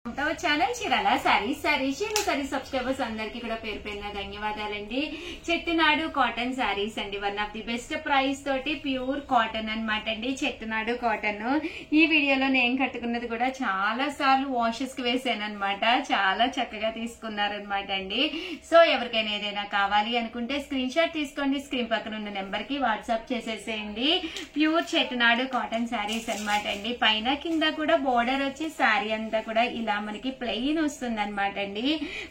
Channel Chirala sorry subscribers అందరికి కూడా పేరు పేరున ధన్యవాదాలండి. చెట్టునాడు కాటన్ సారీస్ అండి, one of the best price తోటి ప్యూర్ కాటన్ అనమాట అండి. చెట్టునాడు కాటన్ ఈ వీడియోలో నేను కట్టుకున్నది కూడా చాలా సార్లు వాషెస్ కి వేసాను అనమాట. చాలా చక్కగా తీసుకున్నారనమాట అండి. సో ఎవరికైనా ఏదైనా కావాలి అనుకుంటే స్క్రీన్ షాట్ తీసుకోండి, స్క్రీన్ పక్కన ఉన్న నెంబర్ కి వాట్సాప్ చేసేసేయండి. ప్యూర్ చెట్టునాడు కాటన్ సారీస్ అనమాట అండి. పైన కింద కూడా బోర్డర్ వచ్చి సారీ అంతా కూడా ఇలా మనకి ప్లెయిన్ వస్తుంది అనమాట అండి.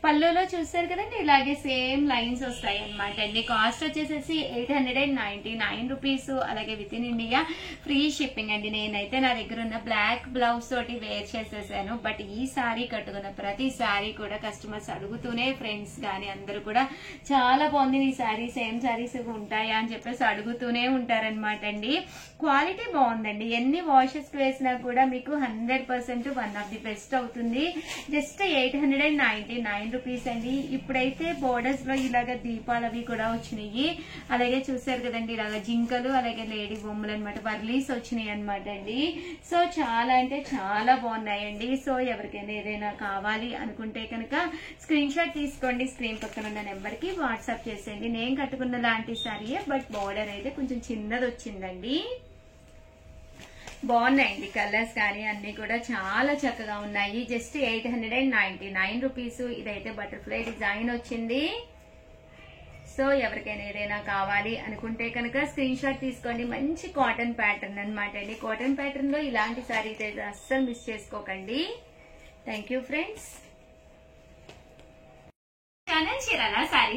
పళ్ళులో చూస్తారు కదండి, ఇలాగే సేమ్ లైన్స్ వస్తాయి అనమాట అండి. కాస్ట్ వచ్చేసేసి 899 రూపీస్. అలాగే with in India free shipping అండి. నేనైతే నా దగ్గర ఉన్న బ్లాక్ బ్లౌజ్ తోటి వేర్ చేసేసాను. బట్ ఈ సారీ కట్టుకున్న ప్రతి సారీ కూడా కస్టమర్స్ అడుగుతూనే, ఫ్రెండ్స్ గానీ అందరూ కూడా చాలా బాగుంది ఈ సారీ, సేమ్ సారీస్ ఉంటాయా అని చెప్పేసి అడుగుతూనే ఉంటారనమాట అండి. క్వాలిటీ బాగుందండి. ఎన్ని వాషెస్ వేసినా కూడా మీకు 100% వన్ ఆఫ్ ది బెస్ట్ అవుతుంది. జస్ట్ 899 రూపీస్ అండి. ఇప్పుడైతే బోర్డర్స్ లో ఇలాగ దీపాలు అవి కూడా వచ్చినాయి. అలాగే చూసారు కదండి, ఇలాగ జింకలు అలాగే లేడీ బొమ్మలు అనమాట, వర్లీస్ వచ్చినాయి అనమాట అండి. సో చాలా అంటే చాలా బాగున్నాయండి. సో ఎవరికైనా ఏదైనా కావాలి అనుకుంటే కనుక స్క్రీన్ షాట్ తీసుకోండి, స్క్రీన్ పక్కన ఉన్న నెంబర్ కి వాట్సాప్ చేసేయండి. నేను కట్టుకున్న లాంటి సారీయే, బట్ బోర్డర్ అయితే కొంచెం చిన్నది వచ్చిందండి. బాగున్నాయండి కలర్స్ కానీ అన్ని కూడా చాలా చక్కగా ఉన్నాయి. Just 899 rupees. ఇదైతే బటర్ఫ్లై డిజైన్ వచ్చింది. సో ఎవరికైనా ఏదైనా కావాలి అనుకుంటే కనుక స్క్రీన్ షాట్ తీసుకోండి. మంచి కాటన్ ప్యాటర్న్ అనమాట అండి. కాటన్ ప్యాటర్న్ లో ఇలాంటి సారీ అయితే అస్సలు మిస్ చేసుకోకండి. Thank you friends. Channel Chirala sorry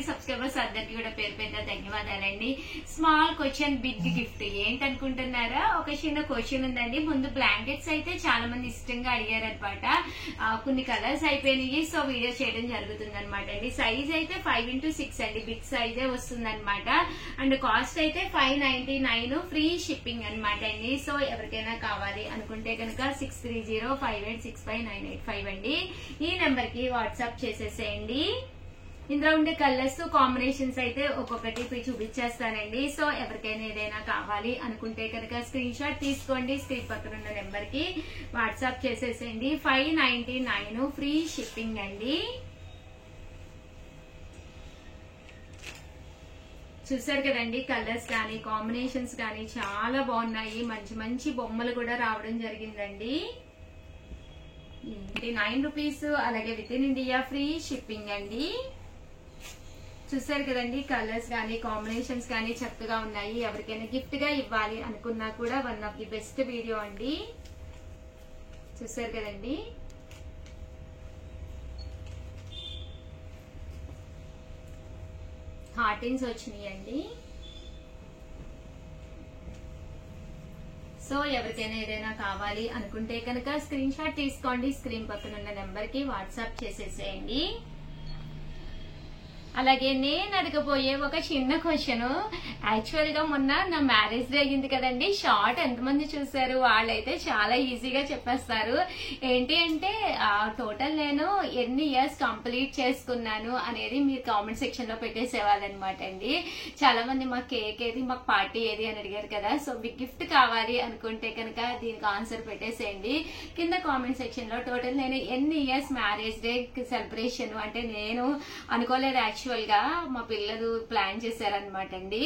subscribers అందరికి కూడా పేరు పేరున ధన్యవాదాలండి. స్మాల్ క్వశ్చన్ బిగ్ గిఫ్ట్ ఏంటనుకుంటున్నారా? ఒక చిన్న క్వశ్చన్ ఉందండి. ముందు బ్లాంకెట్స్ అయితే చాలా మంది ఇష్టంగా అడిగారనమాట. కొన్ని కలర్స్ అయిపోయినాయి, సో వీడియో చేయడం జరుగుతుంది అనమాట అండి. సైజ్ అయితే 5x6 అండి, బిగ్ సైజే వస్తుంది అనమాట. అండ్ కాస్ట్ అయితే 599 ఫ్రీ షిప్పింగ్ అనమాట అండి. సో ఎవరికైనా కావాలి అనుకుంటే కనుక 6305865985 అండి. ఈ నెంబర్ కి వాట్సాప్ చేసేసేయండి. ఇందులో ఉండే కలర్స్ కాంబినేషన్స్ అయితే ఒక్కొక్కటి చూపించేస్తానండి. సో ఎవరికైనా ఏదైనా కావాలి అనుకుంటే కనుక స్క్రీన్ షాట్ తీసుకోండి, స్క్రీన్ పక్కన ఉన్న నెంబర్ కి వాట్సాప్ చేసేసేయండి. 599 ఫ్రీ షిప్పింగ్ అండి. చూసారు కదండి, కలర్స్ కానీ కాంబినేషన్స్ కానీ చాలా బాగున్నాయి. మంచి మంచి బొమ్మలు కూడా రావడం జరిగిందండి. 9 రూపీస్. అలాగే with in India free shipping అండి. చూసారు కదండి, కలర్స్ కానీ కాంబినేషన్స్ కానీ చక్కగా ఉన్నాయి. ఎవరికైనా గిఫ్ట్ గా ఇవ్వాలి అనుకున్నా కూడా one of the best video అండి. చూసారు కదండి, హార్టిన్స్ వచ్చినాయండి. సో ఎవరికైనా ఏదైనా కావాలి అనుకుంటే కనుక స్క్రీన్ షాట్ తీసుకోండి, స్క్రీన్ పక్కన ఉన్న నెంబర్ కి వాట్సాప్ చేసేసేయండి. అలాగే నేను అడగబోయే ఒక చిన్న క్వశ్చన్, యాక్చువల్ గా మొన్న నా మ్యారేజ్ డే అయ్యింది కదండి. షార్ట్ ఎంతమంది చూసారు? వాళ్ళైతే చాలా ఈజీగా చెప్పేస్తారు. ఏంటి అంటే టోటల్ నేను ఎన్ని ఇయర్స్ కంప్లీట్ చేసుకున్నాను అనేది మీరు కామెంట్ సెక్షన్ లో పెట్టేసేవాళ్ళనమాట అండి. చాలా మంది మాకు కేక్ ఏది, మాకు పార్టీ ఏది అని అడిగారు కదా. సో బిగ్ గిఫ్ట్ కావాలి అనుకుంటే కనుక దీనికి ఆన్సర్ పెట్టేసేయండి కింద కామెంట్ సెక్షన్ లో. టోటల్ నేను ఎన్ని ఇయర్స్ మ్యారేజ్ డే సెలబ్రేషన్ అంటే నేను అనుకోలేదు, యాక్చువల్ గా మా పిల్లలు ప్లాన్ చేశారనమాట అండి.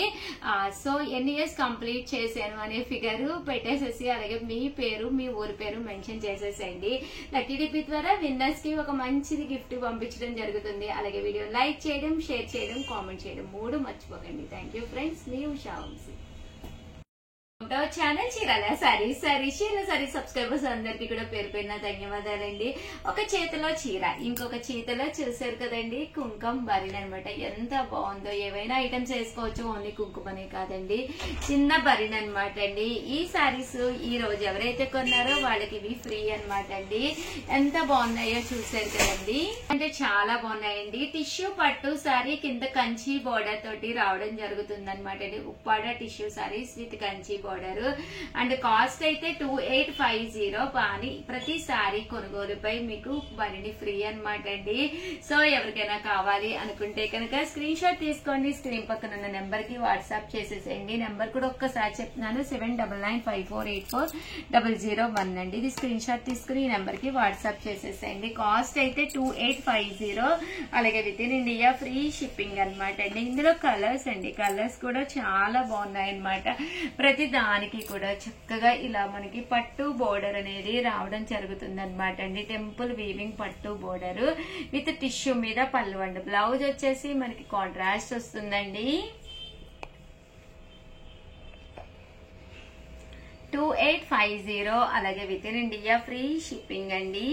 సో ఎన్ని ఇయర్స్ కంప్లీట్ చేశాను అనే ఫిగర్ పెట్టేసేసి అలాగే మీ పేరు మీ ఊరి పేరు మెన్షన్ చేసేసేయండి. లక్కీ డిప్ ద్వారా విన్నర్స్ కి ఒక మంచిది గిఫ్ట్ పంపించడం జరుగుతుంది. అలాగే వీడియో లైక్ చేయడం, షేర్ చేయడం, కామెంట్ చేయడం 3 మర్చిపోకండి. Thank you friends. మీ Usha Vamshi. Channel Chirala sorry subscribers అందరికి కూడా పేరు పేరున ధన్యవాదాలండి. ఒక చేతిలో చీర, ఇంకొక చేతిలో చూసారు కదండి కుంకుమ బరిని అనమాట. ఎంత బాగుందో. ఏవైనా ఐటమ్స్ వేసుకోవచ్చు, ఓన్లీ కుంకుమనే కాదండి, చిన్న బరిని అనమాట అండి. ఈ సారీస్ ఈ రోజు ఎవరైతే కొన్నారో వాళ్ళకి ఇవి ఫ్రీ అనమాట అండి. ఎంత బాగున్నాయో చూసారు కదండి, అంటే చాలా బాగున్నాయండి. టిష్యూ పట్టు సారీ కింద కంచి బోర్డర్ తోటి రావడం జరుగుతుంది అనమాట అండి. Uppada tissue saris with Kanchi border border and cost అయితే 2850 కానీ ప్రతి సారీ కొనుగోలుపై మీకు బరిని ఫ్రీ అన్నమాట అండి. సో ఎవరికైనా కావాలి అనుకుంటే కనుక స్క్రీన్ షాట్ తీసుకోండి, స్క్రీన్ పక్కన ఉన్న నెంబర్ కి వాట్సాప్ చేసేసేయండి. నెంబర్ కూడా ఒక్కసారి చెప్తున్నాను 7995484001 అండి. ఇది స్క్రీన్ షాట్ తీసుకుని ఈ నెంబర్ కి వాట్సాప్ చేసేసేయండి. కాస్ట్ అయితే 2850 అలాగే with in India free shipping అనమాట అండి. ఇందులో కలర్స్ అండి, కలర్స్ కూడా చాలా బాగున్నాయి అనమాట. ప్రతి దానికి కూడా చక్కగా ఇలా మనకి పట్టు బోర్డర్ అనేది రావడం జరుగుతుంది అనమాట అండి. టెంపుల్ వీవింగ్ పట్టు బోర్డర్ విత్ టిష్యూ మీద పళ్ళు అండి. బ్లౌజ్ వచ్చేసి మనకి కాంట్రాస్ట్ వస్తుందండి. 2850 అలాగే with in India free shipping అండి.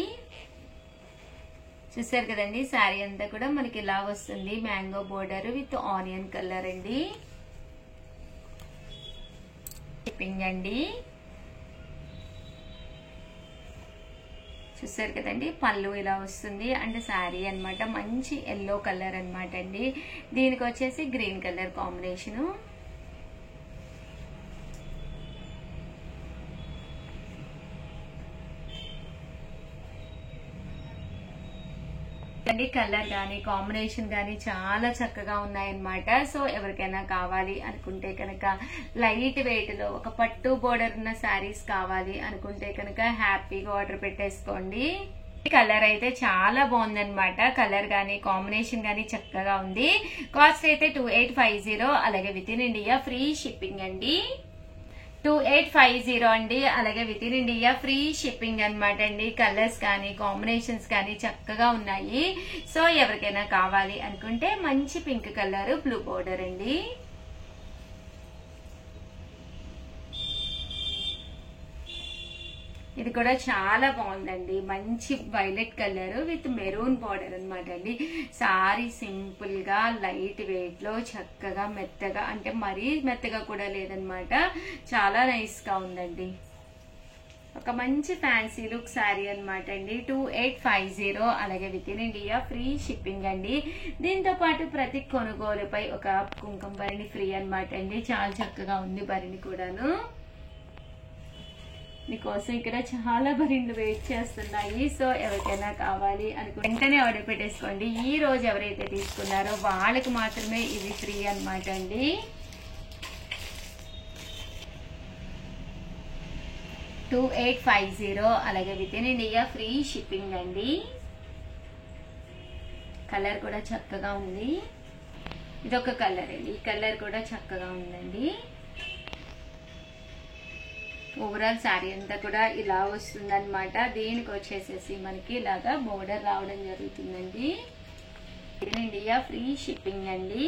చూసారు కదండి, శారీ అంతా కూడా మనకి ఇలా వస్తుంది. Mango border with onion colour అండి. షిప్పింగ్ అండి. చూసారు కదండి, పళ్ళు ఇలా వస్తుంది అండ్ శారీ అన్నమాట మంచి ఎల్లో కలర్ అన్నమాట అండి. దీనికి వచ్చేసి గ్రీన్ కలర్ కాంబినేషను. కలర్ గానీ కాంబినేషన్ గానీ చాలా చక్కగా ఉన్నాయన్నమాట. సో ఎవరికైనా కావాలి అనుకుంటే కనుక లైట్ వెయిట్ లో ఒక పట్టు బోర్డర్ ఉన్న శారీస్ కావాలి అనుకుంటే కనుక హ్యాపీగా ఆర్డర్ పెట్టేసుకోండి. కలర్ అయితే చాలా బాగుందన్నమాట. కలర్ గానీ కాంబినేషన్ గానీ చక్కగా ఉంది. కాస్ట్ అయితే 2850 అలాగే with in India free shipping అండి. 2850 అండి అలాగే with in India free shipping అనమాట అండి. కలర్స్ కానీ కాంబినేషన్స్ కానీ చక్కగా ఉన్నాయి. సో ఎవరికైనా కావాలి అనుకుంటే మంచి పింక్ కలర్ బ్లూ బోర్డర్ అండి. ఇది కూడా చాలా బాగుందండి. మంచి violet colour with maroon border అనమాట అండి. సారీ సింపుల్ గా లైట్ వెయిట్ లో చక్కగా మెత్తగా, అంటే మరీ మెత్తగా కూడా లేదనమాట, చాలా నైస్ గా ఉందండి. ఒక మంచి ఫ్యాన్సీ లుక్ శారీ అనమాట అండి. 2850 అలాగే with in India free shipping అండి. దీంతో పాటు ప్రతి కొనుగోలుపై ఒక కుంకుమ భరిణి ఫ్రీ అనమాట అండి. చాలా చక్కగా ఉంది భరిణి కూడాను. మీకోసం ఇక్కడ చాలా భరిణులు వెయిట్ చేస్తున్నాయి. సో ఎవరికైనా కావాలి అనుకుంటే వెంటనే ఆర్డర్ పెట్టేసుకోండి. ఈ రోజు ఎవరైతే తీసుకున్నారో వాళ్ళకి మాత్రమే ఇది ఫ్రీ అనమాట అండి. $2850 అలాగే with in India free shipping అండి. కలర్ కూడా చక్కగా ఉంది. ఇదొక కలర్ అండి. ఈ కలర్ కూడా చక్కగా ఉందండి. ఓవరాల్ శారీ అంతా కూడా ఇలా వస్తుంది అనమాట. దీనికి వచ్చేసేసి మనకి ఇలాగా బోర్డర్ రావడం జరుగుతుందండి. ఇండియా ఫ్రీ షిప్పింగ్ అండి.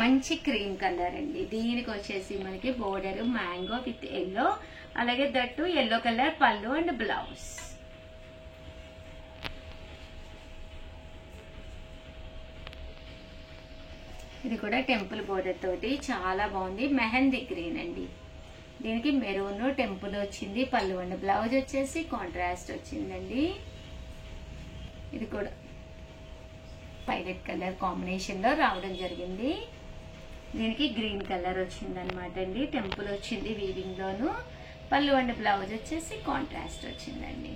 మంచి క్రీమ్ కలర్ అండి. దీనికి వచ్చేసి మనకి బోర్డర్ మ్యాంగో విత్ ఎల్లో అలాగే దట్టు ఎల్లో కలర్ పళ్ళు అండ్ బ్లౌజ్. ఇది కూడా టెంపుల్ బోర్డర్ తోటి చాలా బాగుంది. మెహందీ గ్రీన్ అండి. దీనికి మెరూన్ టెంపుల్ వచ్చింది. పళ్ళు అండ్ బ్లౌజ్ వచ్చేసి కాంట్రాస్ట్ వచ్చిందండి. ఇది కూడా వైలెట్ కలర్ కాంబినేషన్ లో రావడం జరిగింది. దీనికి గ్రీన్ కలర్ వచ్చింది అనమాట అండి. టెంపుల్ వచ్చింది వీవింగ్ లోను. పళ్ళు అండ్ బ్లౌజ్ వచ్చేసి కాంట్రాస్ట్ వచ్చిందండి.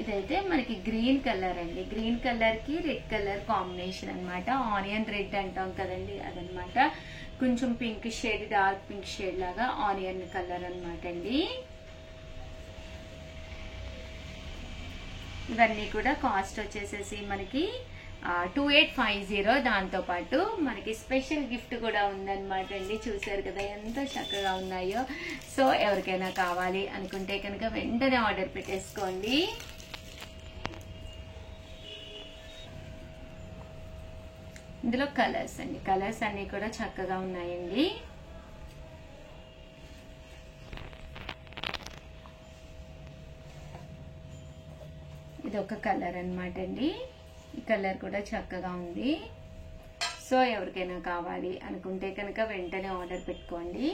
ఇదైతే మనకి గ్రీన్ కలర్ అండి. గ్రీన్ కలర్ కి రెడ్ కలర్ కాంబినేషన్ అనమాట. ఆనియన్ రెడ్ అంటాం కదండి, అదనమాట. కొంచెం pink shade, dark pink shade లాగా ఆనియన్ కలర్ అనమాట అండి. ఇవన్నీ కూడా కాస్ట్ వచ్చేసేసి మనకి 2850. దాంతో పాటు మనకి స్పెషల్ గిఫ్ట్ కూడా ఉందన్నమాట అండి. చూసారు కదా ఎంత చక్కగా ఉన్నాయో. సో ఎవరికైనా కావాలి అనుకుంటే కనుక వెంటనే ఆర్డర్ పెట్టేసుకోండి. ఇందులో కలర్స్ అండి. కలర్స్ అన్ని కూడా చక్కగా ఉన్నాయండి. ఇది ఒక కలర్ అన్నమాట అండి. ఈ కలర్ కూడా చక్కగా ఉంది. సో ఎవరికైనా కావాలి అనుకుంటే కనుక వెంటనే ఆర్డర్ పెట్టుకోండి.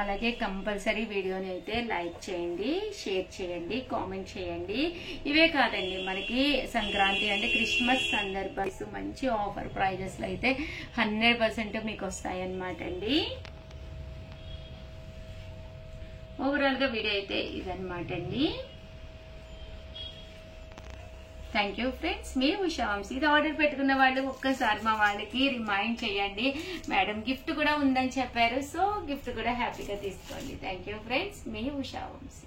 అలాగే కంపల్సరీ వీడియోని అయితే లైక్ చేయండి, షేర్ చేయండి, కామెంట్ చేయండి. ఇవే కాదండి, మనకి సంక్రాంతి అంటే క్రిస్మస్ సందర్భాలు మంచి ఆఫర్ ప్రైజెస్ లో అయితే 100% మీకు వస్తాయి అన్నమాట అండి. ఓవరాల్ గా వీడియో అయితే ఇదన్నమాట అండి. Thank you friends. మీ ఉషా వంశీ. ఇది ఆర్డర్ పెట్టుకున్న వాళ్ళు ఒక్కసారి మా వాళ్ళకి రిమైండ్ చేయండి. మేడం గిఫ్ట్ కూడా ఉందని చెప్పారు, సో గిఫ్ట్ కూడా హ్యాపీగా తీసుకోండి. Thank you friends. మీ ఉషా వంశీ.